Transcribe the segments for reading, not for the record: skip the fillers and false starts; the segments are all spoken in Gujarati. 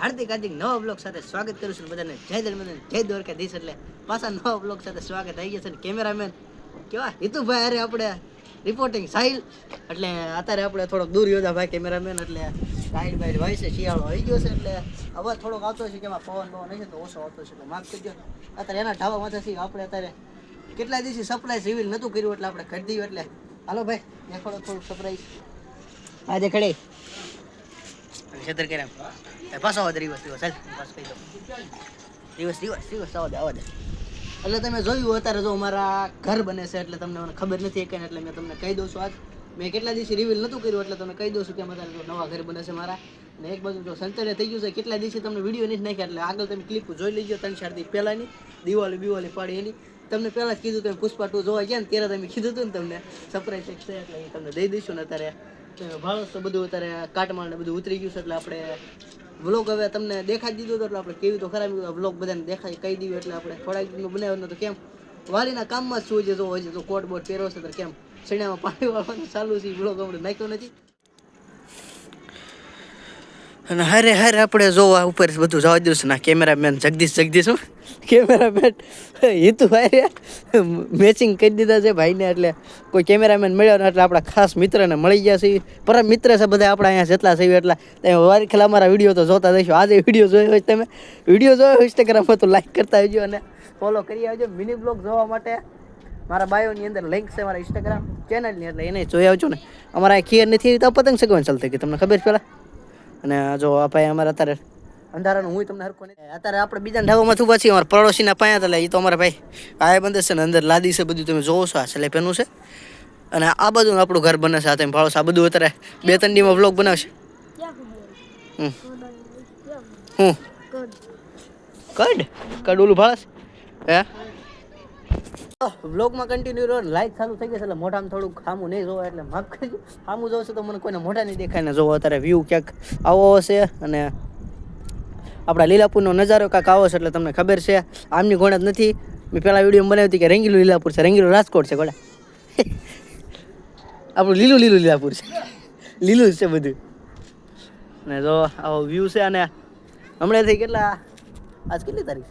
હાર્દિક હાર્દિક નવા બ્લોગ સાથે સ્વાગત કરું છું બધાને. જય દલમદન, જય દ્વારકાધીશ. એટલે પાછા નવા બ્લોગ સાથે સ્વાગત થઈ ગયા છે. કેમેરામેન કેવા હિતુભાઈ અરે આપણે રિપોર્ટિંગ સાહિલ. એટલે અત્યારે આપણે થોડોક દૂર યોધા ભાઈ કેમેરામેન. એટલે સાહિલ ભાઈ ભાઈ છે, શિયાળો આવી ગયો છે એટલે અવાજ થોડોક આવતો છે કે એમાં પવન નહીં તો ઓછો આવતો છે, તો માફ કરજો. અત્યારે એના ઢાબામાંથી આપણે અત્યારે કેટલા દિવસથી સરપ્રાઈઝ રિવીલ નહોતું કર્યું એટલે આપણે કરી દઈએ. એટલે હાલો ભાઈ દેખાડો થોડુંક સરપ્રાઈઝ. આજે ખડી છેતર કર્યા પાછો આવા દિવસ ચાલ પાછું કહી દો દિવસ આવા દે. એટલે તમે જોયું અત્યારે જો અમારા ઘર બને છે એટલે તમને મને ખબર નથી કે એટલે મેં તમને કહી દઉં છું. આજ મેં કેટલા દિવસથી રિવીલ નહોતું કર્યું એટલે તમને કહી દઉં છું કે અત્યારે નવા ઘર બને છે મારા. અને એક બાજુ જો સંતરે થઈ ગયું છે, કેટલા દિવસથી તમને વિડીયો નથી નાખ્યા એટલે આગળ તમે ક્લિપ જોઈ લેજો. 3-4 દિવસ પહેલાંની દિવાળી પાડી એની તમને પહેલાં જ કીધું તમે પુષ્પા 2 જોવા ગયા ને ત્યારે તમે કીધું હતું ને તમને સરપ્રાઈઝ એક છે એટલે તમને દઈ દઈશું ને. અત્યારે ભાડો તો બધું અત્યારે કાટમાળ ને બધું ઉતરી ગયું છે એટલે આપણે વ્લોગ હવે તમને દેખાડી દીધો હતો એટલે આપણે કેવી તો ખરાબ વ્લોગ બધાને દેખાય કહી દીધું. એટલે આપણે થોડાક દિવસમાં બનાવ્યો તો કેમ વાલીના કામમાં જ શું છે જો હોય છે તો કોટ બોટ પહેરો છે તો કેમ સણામાં પાણી વાળવાનું ચાલુ છે. વ્લોગ આપણે નાખ્યો નથી. અને હારે આપણે જોવા ઉપર બધું જવા દઉં છે. ના કેમેરામેન જગદીશ હું કેમેરામેન હિતુ ભાઈ મેચિંગ કરી દીધા છે ભાઈને. એટલે કોઈ કેમેરામેન મળ્યો ને એટલે આપણા ખાસ મિત્રને મળી ગયા છે. પરમ મિત્ર છે બધા આપણા અહીંયા જેટલા છે એટલા. તમે વારીખેલા અમારા વિડીયો તો જોતા જઈશું. આજે વિડીયો જોયો હોય તમે વિડીયો જોયો ઇન્સ્ટાગ્રામમાં તો લાઈક કરતા આવજો અને ફોલો કરી આવજો. મિની બ્લોગ જોવા માટે મારા બાયોની અંદર લિંક છે મારા ઇન્સ્ટાગ્રામ ચેનલની એટલે એને જોઈ આવજો ને. અમારા ખીર નથી તો પતંગ સગવન ચાલતી કે તમને ખબર પહેલાં. અને જો આ ભાઈ અમારે અત્યારે અંધારાનું હું તમને હરખો નહીં. અત્યારે આપણે બીજા ઢાબામાં ઊભા છીએ અમારા પડોશીના પાયા હતા. એ તો અમારા ભાઈ આ બંધ છે ને અંદર લાદી છે બધું તમે જોવો છો. આ સ્લેપેનું છે અને આ બધું આપણું ઘર બને છે. આ તમે ભાળો આ બધું અત્યારે 2-3 દીમાં વ્લોગ બનાવશે. હું કડ ઓલું ભાળસ હે વ્લોગમાં કન્ટિન્યુ રહો. લાઈટ ચાલુ થઈ ગઈ એટલે મોઢામાં થોડુંક સામું નહીં જોવા એટલે માફ કરજો. સામું જોશે તો મને કોઈને મોઢા નહીં દેખાય ને. જોવો અત્યારે વ્યૂ ક્યાંક આવો હશે અને આપણા લીલાપુરનો નજારો કાંક આવો છે એટલે તમને ખબર છે. આમની ગોળા જ નથી. મેં પહેલાં વિડીયો બનાવી હતી કે રંગીલું લીલાપુર છે, રંગીલું રાજકોટ છે ગોળા. આપણું લીલું લીલાપુર છે, લીલું જ છે બધું. અને જો આવો વ્યૂ છે. અને હમણાંથી કેટલા આજ કેટલી તારીખ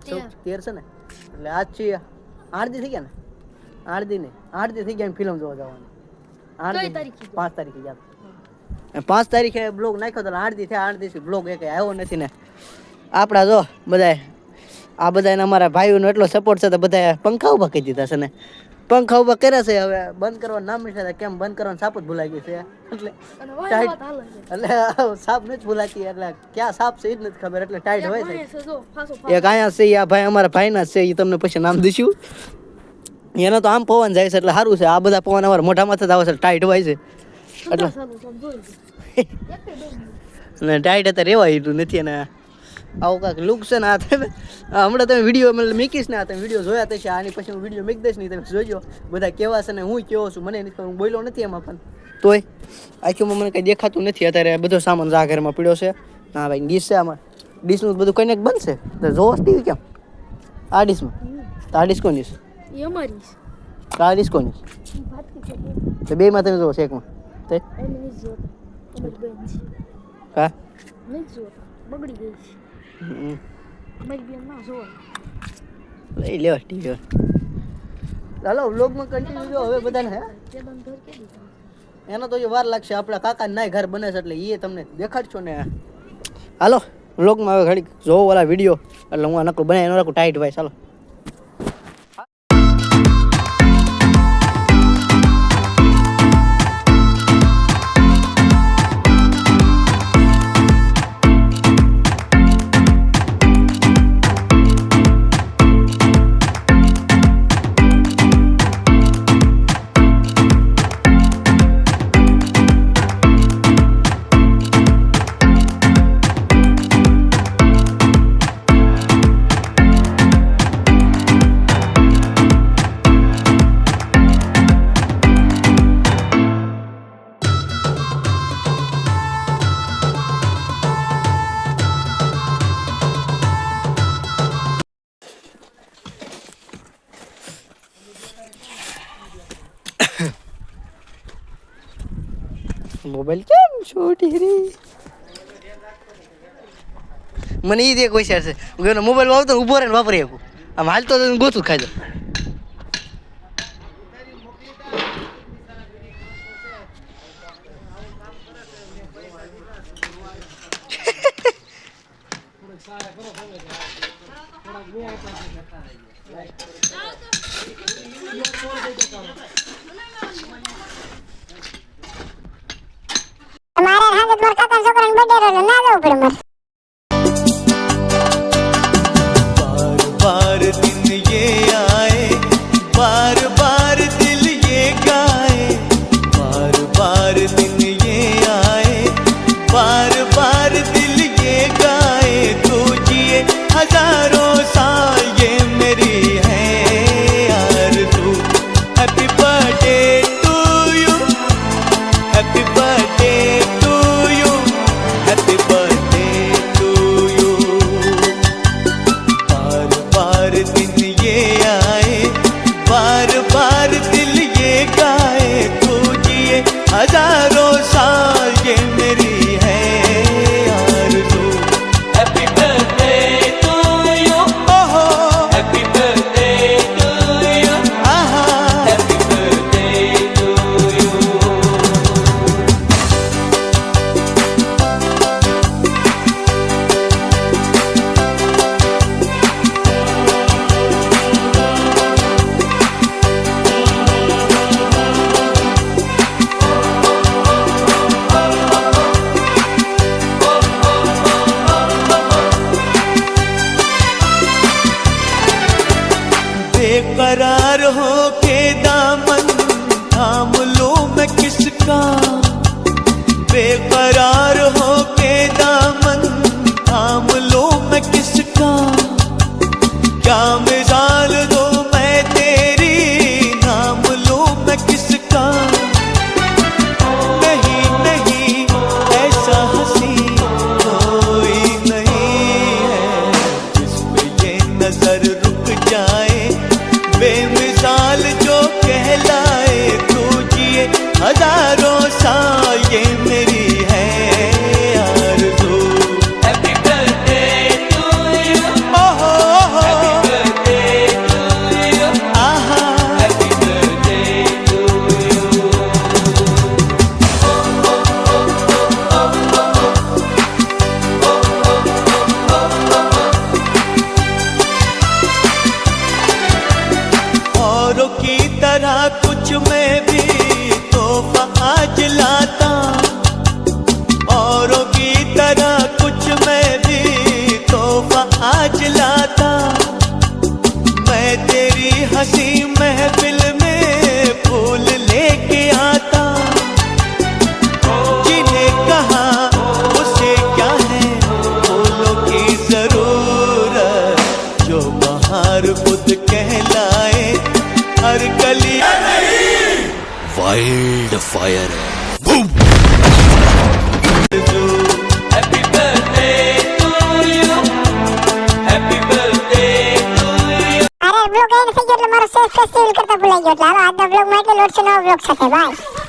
છે? 13 છે ને એટલે આજ છે 8 દી થઈ ગયા ને. 8 દી નહીં 8 દી થઈ ગયા ફિલ્મ જોવા જવાનું. 5 તારીખે યાદ 5 તારીખે બ્લોગ નાખ્યો તો 8 દી થયા. 8 દિવસથી બ્લોગ એક આવ્યો નથી ને. આપણા જો બધાએ આ બધાને અમારા ભાઈઓનો એટલો સપોર્ટ છે તો બધાએ પંખા ઊભા કરી દીધા છે ને. પંખા ઊભા કર્યા છે. હવે બંધ કરવાનું નામ નથી. કેમ બંધ કરવાનું સાપ જ ભૂલાઈ ગયું છે એટલે ટાઈટ. એટલે સાપ નથી ભૂલાતી એટલે ક્યાં સાપ છે એ જ નથી ખબર એટલે ટાઈટ હોય છે. એક અહીંયા છે આ ભાઈ અમારા ભાઈના છે એ તમને પછી નામ દઈશું. એનો તો આમ પવન જાય છે એટલે સારું છે. આ બધા પવન અમારા મોઢામાંથી જ આવે છે ટાઈટ હોય છે એટલે અને ટાઈટ અત્યારે રહેવાય એટલું નથી. અને આવું કાંઈક લુક છે ને. આ તમે હમણાં તમે વિડીયો મતલબ મૂકીશ ને. આ તમે વિડીયો જોયા થશે. આની પછી હું વિડીયો મૂકી દઈશ નહીં તમે જોજો બધા કેવા છે ને હું કેવો છું મને નથી. હું બોલ્યો નથી એમાં પણ તોય આખીમાં મને કંઈ દેખાતું નથી. અત્યારે બધો સામાન આ ઘરમાં પીડ્યો છે. હા ભાઈ ડીશ છે. આમાં ડીશનું બધું કંઈક બનશે તો જોવો ટીવી કેમ આ ડીશમાં તો આ ડીશ કોની છે? આ ડીશ કોની તો બેમાં તમે જોવો છે એકમાં તો હા લઈ લેવા ટીવી. હાલો વ્લોગમાં કન્ટિન્યુ જો હવે બધાને હે એનો તો વાર લાગશે. આપણા કાકા નાય ઘર બને છે એટલે એ તમને દેખાડશો ને. હાલો વ્લોગમાં હવે ઘડીક જોવો વાળા વિડીયો એટલે હું આ નકરું બનાવી ન રાખું ટાઈટ ભાઈ. ચાલો મોબાઈલ કેમ છોટી રે મને ઈ દે કોઈ છે મોબાઈલ વાવતો ઊભો રહીને વાપરી શકું આમ હાલતો ગોતું ખાઈ દો તમારે હાજર માર કાકા છોકરાને બર્થડે રો ના જવું પડે મારે बार दिन ये आए बार बार दिल ये गाए बार बार दिन ये आए बार बार दिल ये गाए तो जिए हजारों साल ये मेरी है आरज़ू happy birthday to you happy birthday to you happy birthday to you बार दिन ये आए बार बार दिल ये गाए तो जिए हजारों साल ये मेरी है आरज़ू हैप्पी बर्थडे टू यू ओहो हैप्पी बर्थडे टू यू आहा हैप्पी बर्थडे टू यू बेकरार हो के दामन थाम लो मैं किसका बेकरार हो के दामन थाम लो मैं किसका क्या मिसाल दो मैं तेरी नाम लो मैं किसका नहीं नहीं ऐसा हंसी कोई नहीं है जिस पे ये नजर रुक जाए बेमिसाल जो कहलाए तू जिए हजारों साल ये मेरी है आरज़ू हैप्पी बर्थडे टू यू ओहो हैप्पी बर्थडे टू यू आहा हैप्पी बर्थडे टू यू औरों की तरह कुछ मैं भी तोहफा आज लाता औरों की तरह कुछ मैं भी तोहफा आज लाता मैं तेरी हंसी महफिल में फूल लेके आता जिन्हें कहा उसे क्या है फूलों की जरूरत जो बाहर खुद कहलाए हर गली wild fire happy birthday to you happy birthday to you અરે બ્લોગ એને થઈ ગયો એટલે મારો સેફ ફેસ્ટિવલ કરતા ભૂલાઈ ગયો એટલે હાલો આજના બ્લોગમાં એટલે લોટ છે નવો બ્લોગ સાથે બાય